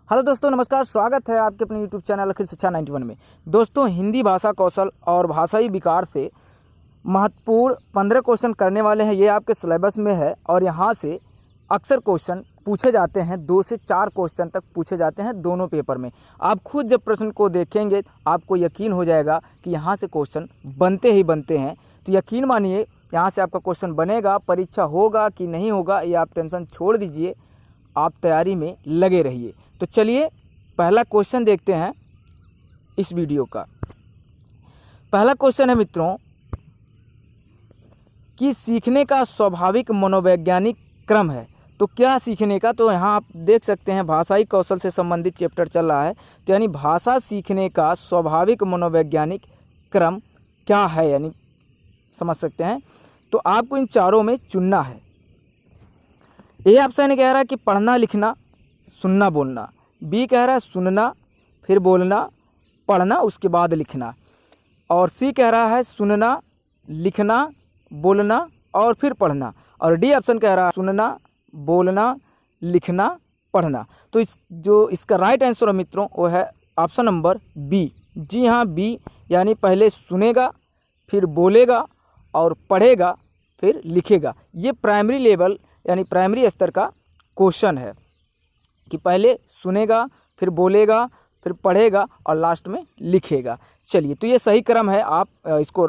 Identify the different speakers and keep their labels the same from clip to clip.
Speaker 1: Hello दोस्तों, नमस्कार। स्वागत है आपके अपने यूट्यूब चैनल अखिल शिक्षा 91 में। दोस्तों, हिंदी भाषा कौशल और भाषाई विकार से महत्वपूर्ण 15 क्वेश्चन करने वाले हैं। ये आपके सिलेबस में है और यहाँ से अक्सर क्वेश्चन पूछे जाते हैं। 2 से 4 क्वेश्चन तक पूछे जाते हैं दोनों पेपर में। आप खुद जब प्रश्न को देखेंगे आपको यकीन हो जाएगा कि यहाँ से क्वेश्चन बनते ही बनते हैं। तो यकीन मानिए, यहाँ से आपका क्वेश्चन बनेगा। परीक्षा होगा कि नहीं होगा ये आप टेंशन छोड़ दीजिए, आप तैयारी में लगे रहिए। तो चलिए पहला क्वेश्चन देखते हैं इस वीडियो का। पहला क्वेश्चन है मित्रों कि सीखने का स्वाभाविक मनोवैज्ञानिक क्रम है। तो क्या सीखने का, तो यहाँ आप देख सकते हैं भाषाई कौशल से संबंधित चैप्टर चल रहा है। तो यानी भाषा सीखने का स्वाभाविक मनोवैज्ञानिक क्रम क्या है, यानी समझ सकते हैं। तो आपको इन चारों में चुनना है। ए ऑप्शन कह रहा है कि पढ़ना लिखना सुनना बोलना। बी कह रहा है सुनना फिर बोलना पढ़ना उसके बाद लिखना। और सी कह रहा है सुनना लिखना बोलना और फिर पढ़ना। और डी ऑप्शन कह रहा है सुनना बोलना लिखना पढ़ना। तो इसका राइट आंसर है मित्रों वो है ऑप्शन नंबर बी। जी हाँ, बी, यानी पहले सुनेगा फिर बोलेगा और पढ़ेगा फिर लिखेगा। ये प्राइमरी लेवल यानी प्राइमरी स्तर का क्वेश्चन है कि पहले सुनेगा फिर बोलेगा फिर पढ़ेगा और लास्ट में लिखेगा। चलिए, तो ये सही क्रम है, आप इसको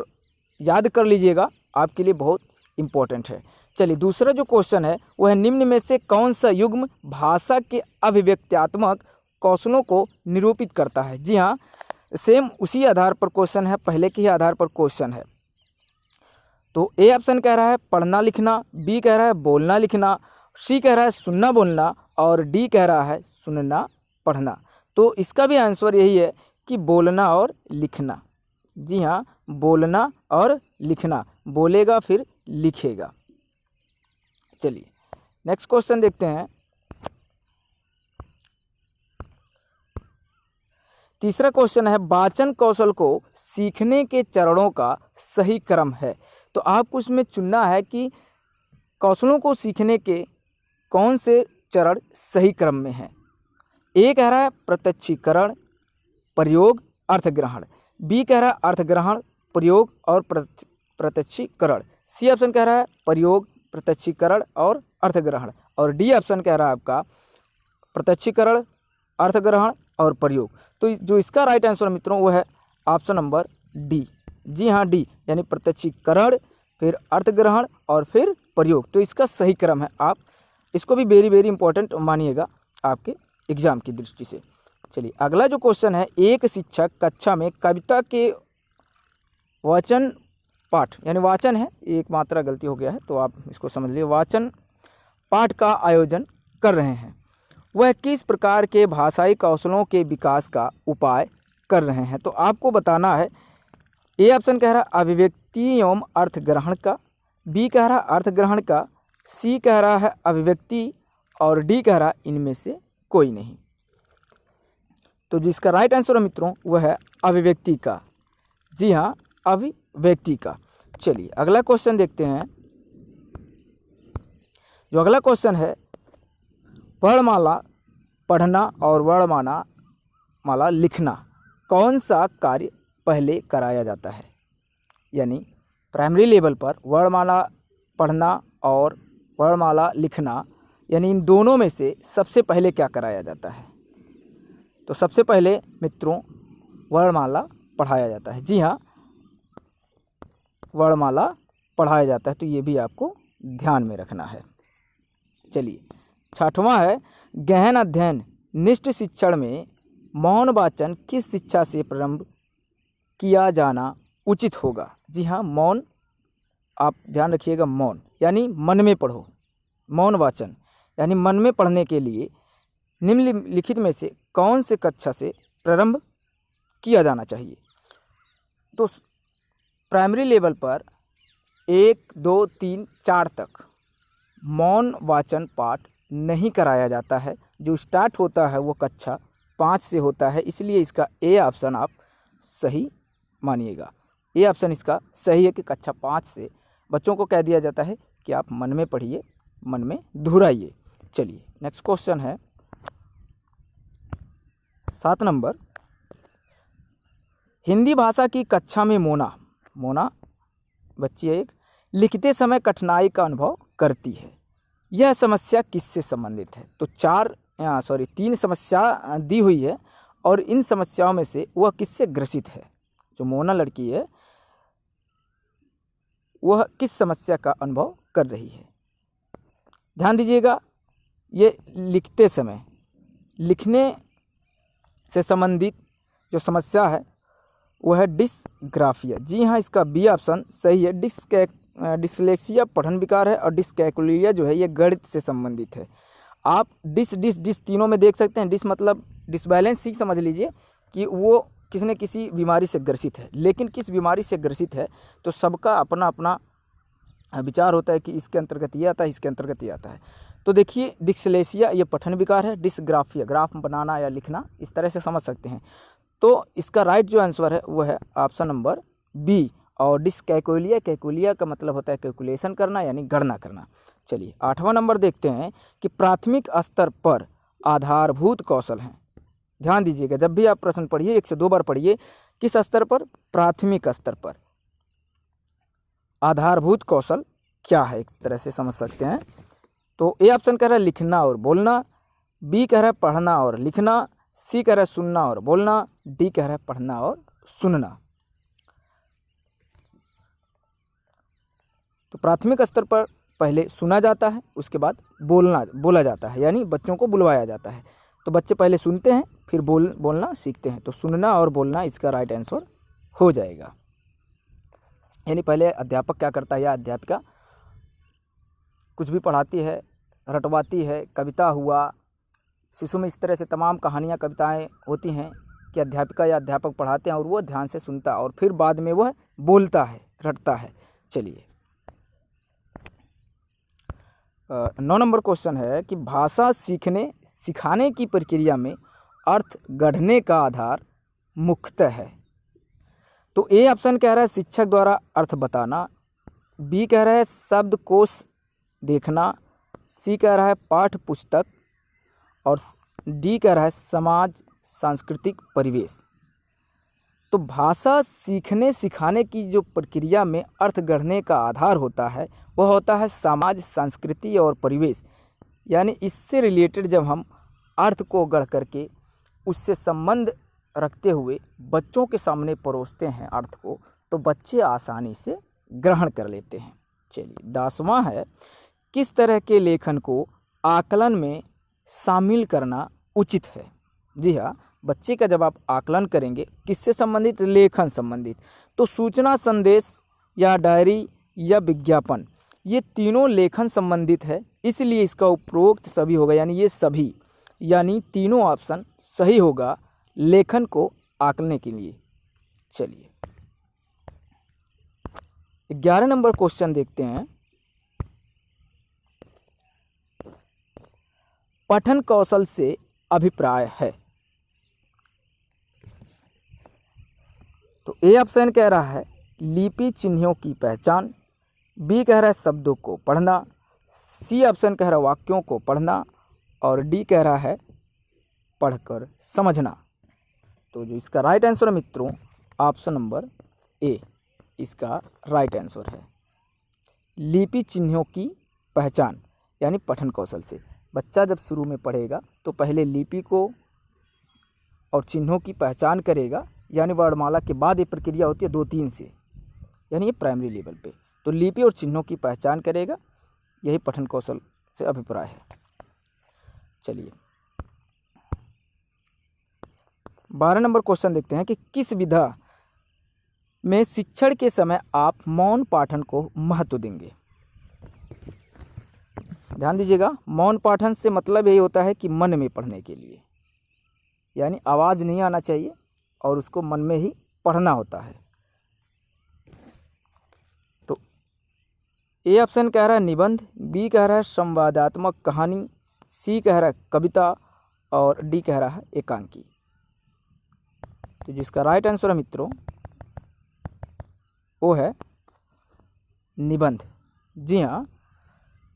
Speaker 1: याद कर लीजिएगा, आपके लिए बहुत इम्पोर्टेंट है। चलिए, दूसरा जो क्वेश्चन है वह है निम्न में से कौन सा युग्म भाषा के अभिव्यक्त्यात्मक कौशलों को निरूपित करता है। जी हाँ, सेम उसी आधार पर क्वेश्चन है, पहले के ही आधार पर क्वेश्चन है। तो ए ऑप्शन कह रहा है पढ़ना लिखना, बी कह रहा है बोलना लिखना, सी कह रहा है सुनना बोलना और डी कह रहा है सुनना पढ़ना। तो इसका भी आंसर यही है कि बोलना और लिखना। जी हाँ, बोलना और लिखना, बोलेगा फिर लिखेगा। चलिए नेक्स्ट क्वेश्चन देखते हैं। तीसरा क्वेश्चन है वाचन कौशल को सीखने के चरणों का सही क्रम है। तो आपको इसमें चुनना है कि कौशलों को सीखने के कौन से चरण सही क्रम में हैं। ए कह रहा है प्रत्यक्षीकरण प्रयोग अर्थग्रहण, बी कह रहा है अर्थग्रहण प्रयोग और प्रत्यक्षीकरण, सी ऑप्शन कह रहा है प्रयोग प्रत्यक्षीकरण और अर्थग्रहण और डी ऑप्शन कह रहा है आपका प्रत्यक्षीकरण अर्थग्रहण और प्रयोग। तो जो इसका राइट आंसर मित्रों वो है ऑप्शन नंबर डी। जी हाँ, डी, यानी प्रत्यक्षीकरण फिर अर्थग्रहण और फिर प्रयोग। तो इसका सही क्रम है, आप इसको भी वेरी वेरी इंपॉर्टेंट मानिएगा आपके एग्जाम की दृष्टि से। चलिए अगला जो क्वेश्चन है, एक शिक्षक कक्षा में कविता के वाचन पाठ, यानी वाचन है, एक मात्रा गलती हो गया है तो आप इसको समझ लीजिए, वाचन पाठ का आयोजन कर रहे हैं। वह किस प्रकार के भाषाई कौशलों के विकास का उपाय कर रहे हैं। तो आपको बताना है। ए ऑप्शन कह रहा है अभिव्यक्ति एवं अर्थ ग्रहण का, बी कह रहा है अर्थ ग्रहण का, सी कह रहा है अभिव्यक्ति और डी कह रहा है इनमें से कोई नहीं। तो जिसका राइट आंसर है मित्रों वह है अभिव्यक्ति का। जी हाँ, अभिव्यक्ति का। चलिए अगला क्वेश्चन देखते हैं। जो अगला क्वेश्चन है, वर्णमाला पढ़ना और वर्णमाला लिखना कौन सा कार्य पहले कराया जाता है। यानी प्राइमरी लेवल पर वर्णमाला पढ़ना और वर्णमाला लिखना, यानी इन दोनों में से सबसे पहले क्या कराया जाता है। तो सबसे पहले मित्रों वर्णमाला पढ़ाया जाता है। जी हाँ, वर्णमाला पढ़ाया जाता है, तो ये भी आपको ध्यान में रखना है। चलिए छठवां है गहन अध्ययन निष्ठ शिक्षण में मौन वाचन किस शिक्षा से प्रारंभ किया जाना उचित होगा। जी हाँ, मौन, आप ध्यान रखिएगा, मौन यानी मन में पढ़ो। मौन वाचन यानी मन में पढ़ने के लिए निम्नलिखित में से कौन से कक्षा से प्रारंभ किया जाना चाहिए। तो प्राइमरी लेवल पर 1, 2, 3, 4 तक मौन वाचन पाठ नहीं कराया जाता है। जो स्टार्ट होता है वो कक्षा 5 से होता है, इसलिए इसका ए ऑप्शन आप सही मानिएगा। ए ऑप्शन इसका सही है कि कक्षा 5 से बच्चों को कह दिया जाता है कि आप मन में पढ़िए, मन में दोहराइए। चलिए नेक्स्ट क्वेश्चन है 7 नंबर, हिंदी भाषा की कक्षा में मोना बच्ची है एक, लिखते समय कठिनाई का अनुभव करती है। यह समस्या किससे संबंधित है? तो 3 समस्या दी हुई है और इन समस्याओं में से वह किससे ग्रसित है? जो मोना लड़की है वह किस समस्या का अनुभव कर रही है? ध्यान दीजिएगा, ये लिखते समय, लिखने से संबंधित जो समस्या है वह है डिसग्राफिया। जी हाँ, इसका बी ऑप्शन सही है। डिसलेक्सिया पठन विकार है और डिसकैलकुलिया जो है ये गणित से संबंधित है। आप डिस तीनों में देख सकते हैं। डिस मतलब डिसबैलेंस ही समझ लीजिए कि वो किसी न किसी बीमारी से ग्रसित है, लेकिन किस बीमारी से ग्रसित है तो सबका अपना अपना विचार होता है कि इसके अंतर्गत ये आता है, इसके अंतर्गत ये आता है। तो देखिए, डिसलेक्सिया ये पठन विकार है, डिसग्राफिया ग्राफ बनाना या लिखना, इस तरह से समझ सकते हैं। तो इसका राइट जो आंसर है वो है ऑप्शन नंबर बी। और कैकुलिया का मतलब होता है कैलकुलेशन करना यानी गणना करना। चलिए 8वां नंबर देखते हैं कि प्राथमिक स्तर पर आधारभूत कौशल हैं। ध्यान दीजिएगा, जब भी आप प्रश्न पढ़िए 1 से 2 बार पढ़िए। किस स्तर पर? प्राथमिक स्तर पर आधारभूत कौशल क्या है, एक तरह से समझ सकते हैं। तो ए ऑप्शन कह रहा है लिखना और बोलना, बी कह रहा है पढ़ना और लिखना, सी कह रहा है सुनना और बोलना, डी कह रहा है पढ़ना और सुनना। तो प्राथमिक स्तर पर पहले सुना जाता है, उसके बाद बोला जाता है, यानी बच्चों को बुलवाया जाता है। तो बच्चे पहले सुनते हैं फिर बोलना सीखते हैं। तो सुनना और बोलना इसका राइट आंसर हो जाएगा। यानी पहले अध्यापक क्या करता है या अध्यापिका कुछ भी पढ़ाती है, रटवाती है, कविता हुआ, शिशु में इस तरह से तमाम कहानियाँ कविताएं होती हैं कि अध्यापिका या अध्यापक पढ़ाते हैं और वो ध्यान से सुनता है और फिर बाद में वह बोलता है, रटता है। चलिए 9 नंबर क्वेश्चन है कि भाषा सिखाने की प्रक्रिया में अर्थ गढ़ने का आधार मुख्यतः है। तो ए ऑप्शन कह रहा है शिक्षक द्वारा अर्थ बताना, बी कह रहा है शब्दकोश देखना, सी कह रहा है पाठ्य पुस्तक और डी कह रहा है समाज सांस्कृतिक परिवेश। तो भाषा सीखने सिखाने की जो प्रक्रिया में अर्थ गढ़ने का आधार होता है वह होता है समाज, संस्कृति और परिवेश। यानी इससे रिलेटेड जब हम अर्थ को गढ़ करके उससे संबंध रखते हुए बच्चों के सामने परोसते हैं अर्थ को, तो बच्चे आसानी से ग्रहण कर लेते हैं। चलिए 10वां है, किस तरह के लेखन को आकलन में शामिल करना उचित है? जी हाँ, बच्चे का जब आप आकलन करेंगे किससे संबंधित? लेखन संबंधित। तो सूचना, संदेश या डायरी या विज्ञापन, ये तीनों लेखन संबंधित है, इसलिए इसका उपरोक्त सभी होगा, यानी ये सभी, यानी तीनों ऑप्शन सही होगा लेखन को आकलने के लिए। चलिए 11 नंबर क्वेश्चन देखते हैं। पठन कौशल से अभिप्राय है। तो ए ऑप्शन कह रहा है लिपि चिन्हों की पहचान, बी कह रहा है शब्दों को पढ़ना, सी ऑप्शन कह रहा है वाक्यों को पढ़ना और डी कह रहा है पढ़कर समझना। तो जो इसका राइट आंसर है मित्रों, ऑप्शन नंबर ए इसका राइट आंसर है। लिपि चिन्हों की पहचान यानी पठन कौशल से बच्चा जब शुरू में पढ़ेगा तो पहले लिपि को और चिन्हों की पहचान करेगा, यानी वर्णमाला के बाद ये प्रक्रिया होती है 2-3 से, यानी ये प्राइमरी लेवल पे। तो लिपि और चिन्हों की पहचान करेगा, यही पठन कौशल से अभिप्राय है। चलिए 12 नंबर क्वेश्चन देखते हैं कि किस विधा में शिक्षण के समय आप मौन पाठन को महत्व देंगे? ध्यान दीजिएगा, मौन पाठन से मतलब यही होता है कि मन में पढ़ने के लिए, यानी आवाज़ नहीं आना चाहिए और उसको मन में ही पढ़ना होता है। तो ए ऑप्शन कह रहा है निबंध, बी कह रहा है संवादात्मक कहानी, सी कह रहा है कविता और डी कह रहा है एकांकी। तो जिसका राइट आंसर है मित्रों वो है निबंध। जी हाँ,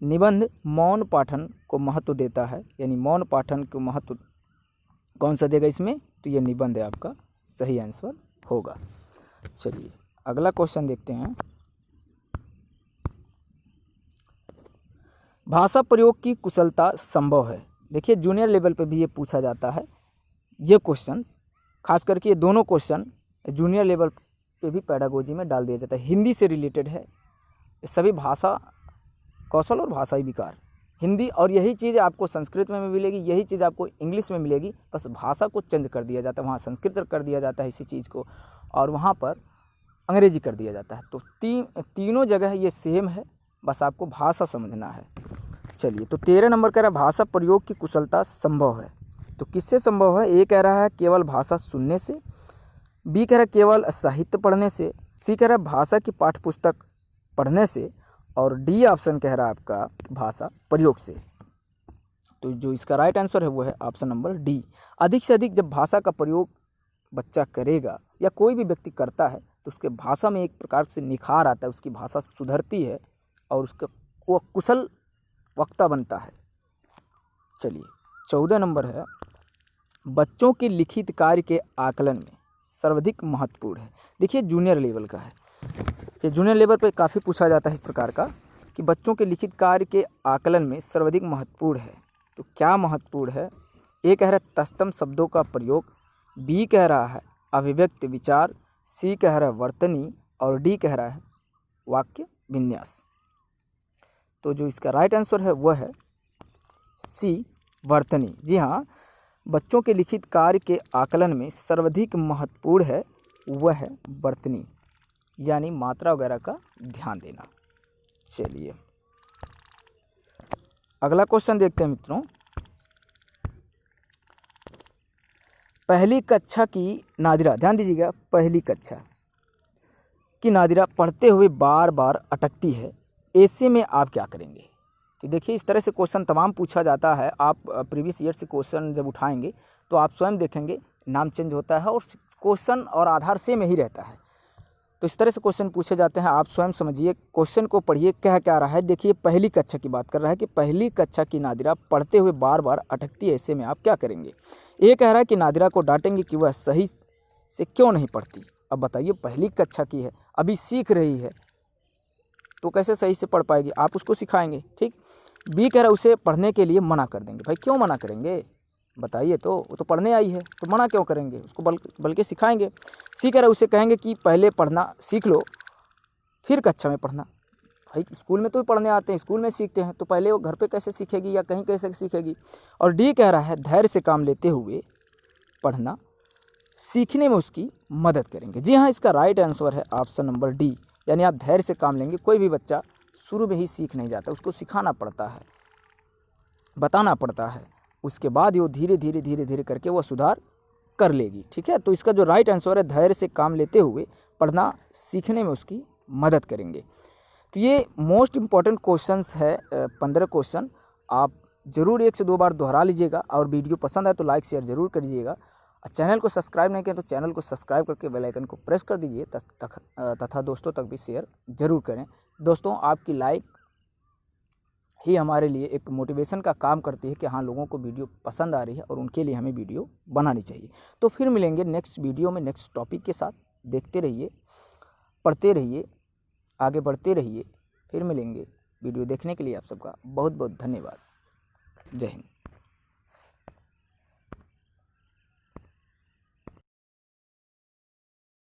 Speaker 1: निबंध मौन पाठन को महत्व देता है, यानी मौन पाठन को महत्व कौन सा देगा इसमें? तो ये निबंध है आपका सही आंसर होगा। चलिए अगला क्वेश्चन देखते हैं। भाषा प्रयोग की कुशलता संभव है। देखिए जूनियर लेवल पे भी ये पूछा जाता है। ये क्वेश्चन खास करके ये दोनों क्वेश्चन जूनियर लेवल पे भी पेडागोजी में डाल दिया जाता है। हिंदी से रिलेटेड है सभी, भाषा कौशल और भाषाई विकार हिंदी, और यही चीज़ आपको संस्कृत में मिलेगी, यही चीज़ आपको इंग्लिश में मिलेगी, बस भाषा को चेंज कर दिया जाता है। वहाँ संस्कृत कर दिया जाता है इसी चीज़ को, और वहाँ पर अंग्रेजी कर दिया जाता है। तो तीनों जगह ये सेम है, बस आपको भाषा समझना है। चलिए तो 13 नंबर कह रहा है भाषा प्रयोग की कुशलता संभव है। तो किससे संभव है? ए कह रहा है केवल भाषा सुनने से, बी कह रहा है केवल साहित्य पढ़ने से, सी कह रहा है भाषा की पाठ्यपुस्तक पढ़ने से, और डी ऑप्शन कह रहा है आपका भाषा प्रयोग से। तो जो इसका राइट आंसर है वो है ऑप्शन नंबर डी। अधिक से अधिक जब भाषा का प्रयोग बच्चा करेगा या कोई भी व्यक्ति करता है तो उसके भाषा में एक प्रकार से निखार आता है, उसकी भाषा सुधरती है और उसका वो कुशल वक्ता बनता है। चलिए 14 नंबर है बच्चों के लिखित कार्य के आकलन में सर्वाधिक महत्वपूर्ण है। देखिए जूनियर लेवल का है, ये जूनियर लेवल पर काफ़ी पूछा जाता है इस प्रकार का कि बच्चों के लिखित कार्य के आकलन में सर्वाधिक महत्वपूर्ण है। तो क्या महत्वपूर्ण है? ए कह रहा है तत्सम शब्दों का प्रयोग, बी कह रहा है अभिव्यक्त विचार, सी कह रहा है वर्तनी, और डी कह रहा है वाक्य विन्यास। तो जो इसका राइट आंसर है वह है सी वर्तनी। जी हाँ, बच्चों के लिखित कार्य के आकलन में सर्वाधिक महत्वपूर्ण है वह है वर्तनी, यानी मात्रा वगैरह का ध्यान देना। चलिए अगला क्वेश्चन देखते हैं मित्रों। पहली कक्षा की नादिरा, ध्यान दीजिएगा, पहली कक्षा की नादिरा पढ़ते हुए बार बार अटकती है, ऐसे में आप क्या करेंगे? तो देखिए इस तरह से क्वेश्चन तमाम पूछा जाता है। आप प्रीवियस ईयर से क्वेश्चन जब उठाएंगे तो आप स्वयं देखेंगे नाम चेंज होता है और क्वेश्चन और आधार सेम ही रहता है। तो इस तरह से क्वेश्चन पूछे जाते हैं, आप स्वयं समझिए, क्वेश्चन को पढ़िए, कह क्या रहा है। देखिए पहली कक्षा की बात कर रहा है कि पहली कक्षा की नादिरा पढ़ते हुए बार बार अटकती है, ऐसे में आप क्या करेंगे? ये कह रहा है कि नादिरा को डांटेंगे कि वह सही से क्यों नहीं पढ़ती। अब बताइए पहली कक्षा की है, अभी सीख रही है, तो कैसे सही से पढ़ पाएगी? आप उसको सिखाएंगे, ठीक। बी कह रहा है उसे पढ़ने के लिए मना कर देंगे। भाई क्यों मना करेंगे बताइए? तो वो तो पढ़ने आई है तो मना क्यों करेंगे उसको, बल्कि सिखाएंगे। सी कह रहा है उसे कहेंगे कि पहले पढ़ना सीख लो फिर कक्षा में पढ़ना। भाई स्कूल में तो पढ़ने आते हैं, स्कूल में सीखते हैं, तो पहले वो घर पे कैसे सीखेगी या कहीं कैसे सीखेगी? और डी कह रहा है धैर्य से काम लेते हुए पढ़ना सीखने में उसकी मदद करेंगे। जी हाँ, इसका राइट आंसर है ऑप्शन नंबर डी, यानी आप धैर्य से काम लेंगे। कोई भी बच्चा शुरू में ही सीख नहीं जाता, उसको सिखाना पड़ता है, बताना पड़ता है, उसके बाद वो धीरे धीरे धीरे धीरे करके वो सुधार कर लेगी, ठीक है। तो इसका जो राइट आंसर है धैर्य से काम लेते हुए पढ़ना सीखने में उसकी मदद करेंगे। तो ये मोस्ट इम्पॉर्टेंट क्वेश्चंस है, 15 क्वेश्चन आप ज़रूर 1 से 2 बार दोहरा लीजिएगा, और वीडियो पसंद आए तो लाइक शेयर ज़रूर करिएगा। चैनल को सब्सक्राइब नहीं किया तो चैनल को सब्सक्राइब करके बेल आइकन को प्रेस कर दीजिए, तथा दोस्तों तक भी शेयर ज़रूर करें। दोस्तों आपकी लाइक ही हमारे लिए एक मोटिवेशन का काम करती है कि हाँ लोगों को वीडियो पसंद आ रही है और उनके लिए हमें वीडियो बनानी चाहिए। तो फिर मिलेंगे नेक्स्ट वीडियो में नेक्स्ट टॉपिक के साथ। देखते रहिए, पढ़ते रहिए, आगे बढ़ते रहिए। फिर मिलेंगे। वीडियो देखने के लिए आप सबका बहुत बहुत धन्यवाद। जय हिंद।